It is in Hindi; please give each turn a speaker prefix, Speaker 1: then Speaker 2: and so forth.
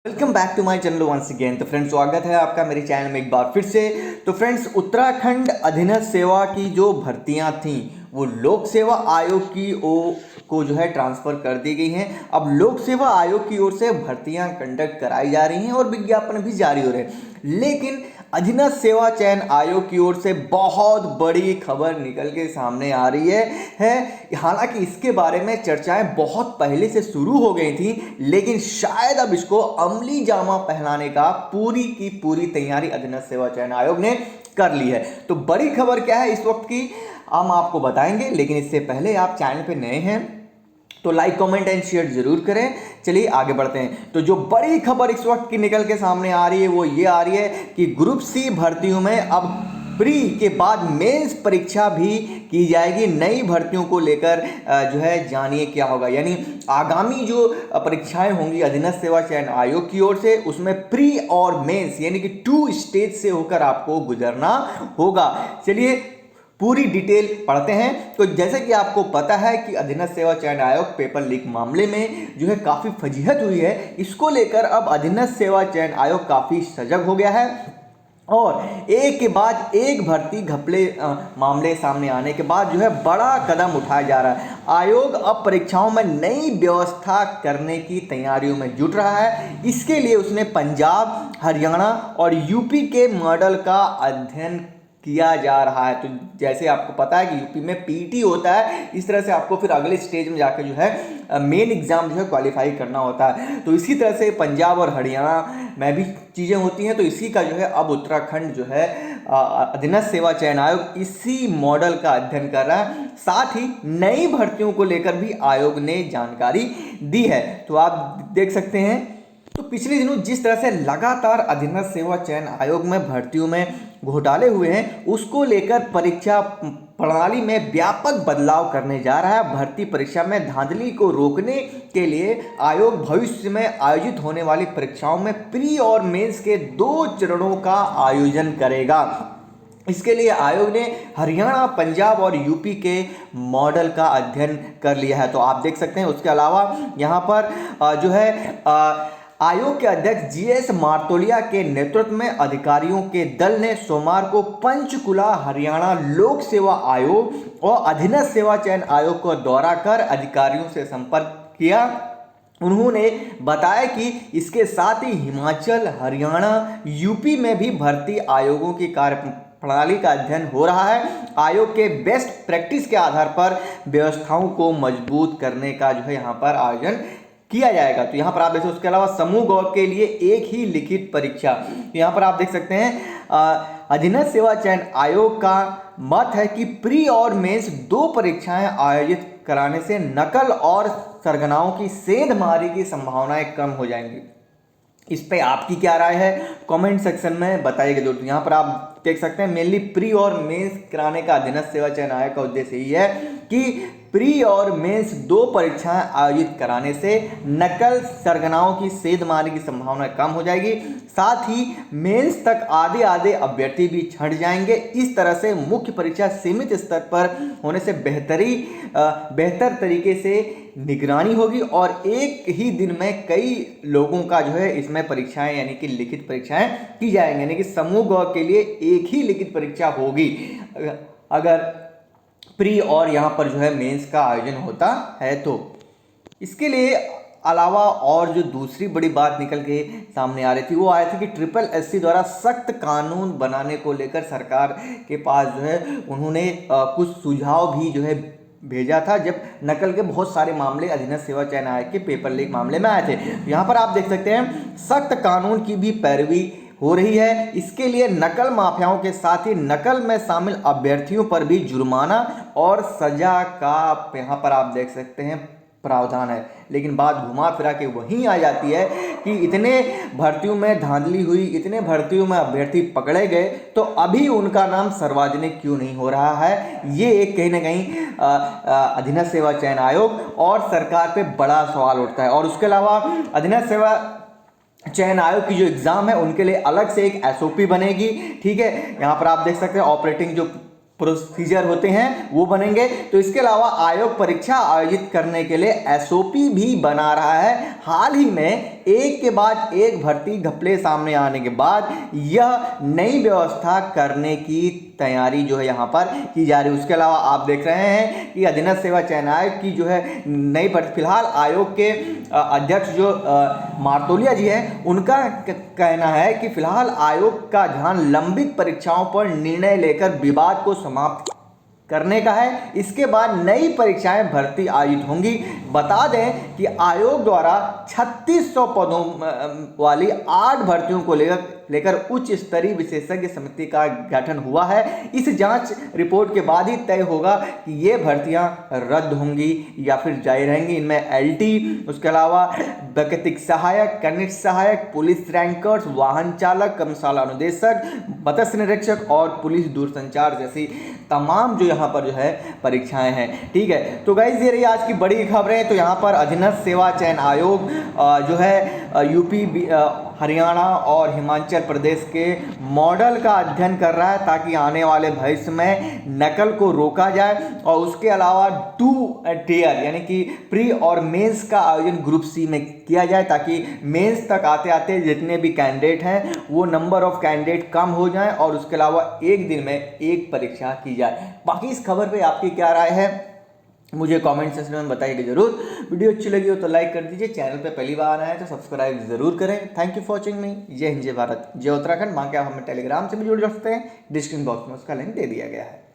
Speaker 1: Welcome back to my channel once again. तो फ्रेंड्स, स्वागत है आपका मेरे चैनल में एक बार फिर से। तो फ्रेंड्स, उत्तराखंड अधीनस्थ सेवा की जो भर्तियां थी वो लोक सेवा आयोग की को जो है ट्रांसफ़र कर दी गई हैं। अब लोक सेवा आयोग की ओर से भर्तियां कंडक्ट कराई जा रही हैं और विज्ञापन भी जारी हो रहे हैं। लेकिन अधीनस्थ सेवा चयन आयोग की ओर से बहुत बड़ी खबर निकल के सामने आ रही है। हालांकि इसके बारे में चर्चाएं बहुत पहले से शुरू हो गई थी, लेकिन शायद अब इसको अमली जामा पहनाने का पूरी की पूरी तैयारी अधीनस्थ सेवा चयन आयोग ने कर ली है। तो बड़ी खबर क्या है इस वक्त की हम आपको बताएंगे, लेकिन इससे पहले आप चैनल पे नए हैं तो लाइक कमेंट एंड शेयर जरूर करें। चलिए आगे बढ़ते हैं। तो जो बड़ी खबर इस वक्त की निकल के सामने आ रही है वो ये आ रही है कि ग्रुप सी भर्तियों में अब प्री के बाद मेंस परीक्षा भी की जाएगी। नई भर्तियों को लेकर जो है जानिए क्या होगा। यानी आगामी जो परीक्षाएं होंगी अधीनस्थ सेवा चयन आयोग की ओर से, उसमें प्री और मेंस यानी कि 2 स्टेज से होकर आपको गुजरना होगा। चलिए पूरी डिटेल पढ़ते हैं। तो जैसे कि आपको पता है कि अधीनस्थ सेवा चयन आयोग पेपर लीक मामले में जो है काफ़ी फजीहत हुई है, इसको लेकर अब अधीनस्थ सेवा चयन आयोग काफ़ी सजग हो गया है और एक के बाद एक भर्ती घपले मामले सामने आने के बाद जो है बड़ा कदम उठाया जा रहा है। आयोग अब परीक्षाओं में नई व्यवस्था करने की तैयारियों में जुट रहा है। इसके लिए उसने पंजाब, हरियाणा और यूपी के मॉडल का अध्ययन किया जा रहा है। तो जैसे आपको पता है कि यूपी में पीटी होता है, इस तरह से आपको फिर अगले स्टेज में जाकर जो है मेन एग्जाम जो है क्वालिफाई करना होता है। तो इसी तरह से पंजाब और हरियाणा में भी चीज़ें होती हैं। तो इसी का जो है अब उत्तराखंड जो है अधीनस्थ सेवा चयन आयोग इसी मॉडल का अध्ययन कर रहा है। साथ ही नई भर्तियों को लेकर भी आयोग ने जानकारी दी है। तो आप देख सकते हैं, तो पिछले दिनों जिस तरह से लगातार अधीनस्थ सेवा चयन आयोग में भर्तियों में घोटाले हुए हैं, उसको लेकर परीक्षा प्रणाली में व्यापक बदलाव करने जा रहा है। भर्ती परीक्षा में धांधली को रोकने के लिए आयोग भविष्य में आयोजित होने वाली परीक्षाओं में प्री और मेंस के 2 चरणों का आयोजन करेगा। इसके लिए आयोग ने हरियाणा, पंजाब और यूपी के मॉडल का अध्ययन कर लिया है। तो आप देख सकते हैं। उसके अलावा यहाँ पर जो है आयोग के अध्यक्ष जीएस मार्तोलिया के नेतृत्व में अधिकारियों के दल ने सोमवार को पंचकुला, हरियाणा लोक सेवा आयोग और अधीनस्थ सेवा चयन आयोग का दौरा कर अधिकारियों से संपर्क किया। उन्होंने बताया कि इसके साथ ही हिमाचल, हरियाणा, यूपी में भी भर्ती आयोगों की कार्य प्रणाली का अध्ययन हो रहा है। आयोग के बेस्ट प्रैक्टिस के आधार पर व्यवस्थाओं को मजबूत करने का जो है यहाँ पर आयोजन किया जाएगा। तो यहाँ पर आप देख सकते हैं। उसके अलावा समूह गौ के लिए एक ही लिखित परीक्षा। तो यहाँ पर आप देख सकते हैं अधीनस्थ सेवा चयन आयोग का मत है कि प्री और मेंस 2 परीक्षाएं आयोजित कराने से नकल और सरगनाओं की सेंधमारी की संभावनाएं कम हो जाएंगी। इस पे आपकी क्या राय है कमेंट सेक्शन में बताइएगा जरूर। यहाँ पर आप देख सकते हैं मेनली प्री और मेंस कराने का अधीनस्थ सेवा चयन आयोग का उद्देश्य यही है कि प्री और मेंस 2 परीक्षाएं आयोजित कराने से नकल, सरगनाओं की सेंधमारी की संभावना कम हो जाएगी। साथ ही मेंस तक आधे आधे अभ्यर्थी भी छंट जाएंगे। इस तरह से मुख्य परीक्षा सीमित स्तर पर होने से बेहतर तरीके से निगरानी होगी और एक ही दिन में कई लोगों का जो है इसमें परीक्षाएं यानी कि लिखित परीक्षाएं की जाएंगी। यानी कि समूह ग के लिए एक ही लिखित परीक्षा होगी अगर प्री और यहाँ पर जो है मेंस का आयोजन होता है। तो इसके लिए अलावा और जो दूसरी बड़ी बात निकल के सामने आ रही थी वो आ रही थी कि SSSC द्वारा सख्त कानून बनाने को लेकर सरकार के पास जो है उन्होंने कुछ सुझाव भी जो है भेजा था, जब नकल के बहुत सारे मामले अधीनस्थ सेवा चयन आयोग के पेपर लीक मामले में आए थे। यहाँ पर आप देख सकते हैं सख्त कानून की भी पैरवी हो रही है। इसके लिए नकल माफियाओं के साथ ही नकल में शामिल अभ्यर्थियों पर भी जुर्माना और सजा का यहाँ पर आप देख सकते हैं प्रावधान है। लेकिन बात घुमा फिरा के वहीं आ जाती है कि इतने भर्तियों में धांधली हुई, इतने भर्तियों में अभ्यर्थी पकड़े गए, तो अभी उनका नाम सार्वजनिक क्यों नहीं हो रहा है। ये एक कहीं ना कहीं अधीनस्थ सेवा चयन आयोग और सरकार पे बड़ा सवाल उठता है। और उसके अलावा अधीनस्थ सेवा चयन आयोग की जो एग्जाम है उनके लिए अलग से एक SOP बनेगी। ठीक है, यहाँ पर आप देख सकते हैं ऑपरेटिंग जो प्रोसीजर होते हैं वो बनेंगे। तो इसके अलावा आयोग परीक्षा आयोजित करने के लिए एसओपी भी बना रहा है। हाल ही में एक के बाद एक भर्ती घपले सामने आने के बाद यह नई व्यवस्था करने की तैयारी जो है यहाँ पर की जा रही है। उसके अलावा आप देख रहे हैं कि अधीनस्थ सेवा चयन आयोग की जो है नई भर्ती, फिलहाल आयोग के अध्यक्ष जो मार्तोलिया जी हैं, उनका कहना है कि फिलहाल आयोग का ध्यान लंबित परीक्षाओं पर निर्णय लेकर विवाद को समाप्त करने का है। इसके बाद नई परीक्षाएं भर्ती आयोजित होंगी। बता दें कि आयोग द्वारा 3600 पदों वाली 8 भर्तियों को लेकर उच्च स्तरीय विशेषज्ञ समिति का गठन हुआ है। इस जांच रिपोर्ट के बाद ही तय होगा कि ये भर्तियां रद्द होंगी या फिर जारी रहेंगी। इनमें एलटी, उसके अलावा वैकल्पिक सहायक, कनिष्ठ सहायक, पुलिस रैंकर्स, वाहन चालक, कर्मशाला अनुदेशक, मत्स्य निरीक्षक और पुलिस दूरसंचार जैसी तमाम जो यहाँ पर जो है परीक्षाएं हैं। ठीक है, तो गाइस ये रही आज की बड़ी खबरें। तो यहाँ पर अधीनस्थ सेवा चयन आयोग जो है यूपी, हरियाणा और हिमाचल प्रदेश के मॉडल का अध्ययन कर रहा है ताकि आने वाले भविष्य में नकल को रोका जाए। और उसके अलावा 2 टियर यानी कि प्री और मेंस का आयोजन ग्रुप सी में किया जाए ताकि मेंस तक आते आते जितने भी कैंडिडेट हैं वो नंबर ऑफ कैंडिडेट कम हो जाए और उसके अलावा एक दिन में एक परीक्षा की जाए। बाकी इस खबर पे आपकी क्या राय है मुझे कमेंट सेक्शन में बताइएगा जरूर। वीडियो अच्छी लगी हो तो लाइक कर दीजिए, चैनल पे पहली बार आए तो सब्सक्राइब जरूर करें। थैंक यू फॉर वॉचिंग मी। जय हिंद, जय भारत, जय उत्तराखंड। बाकी आप हमें टेलीग्राम से भी जुड़ सकते हैं, डिस्क्रिप्शन बॉक्स में उसका लिंक दे दिया गया है।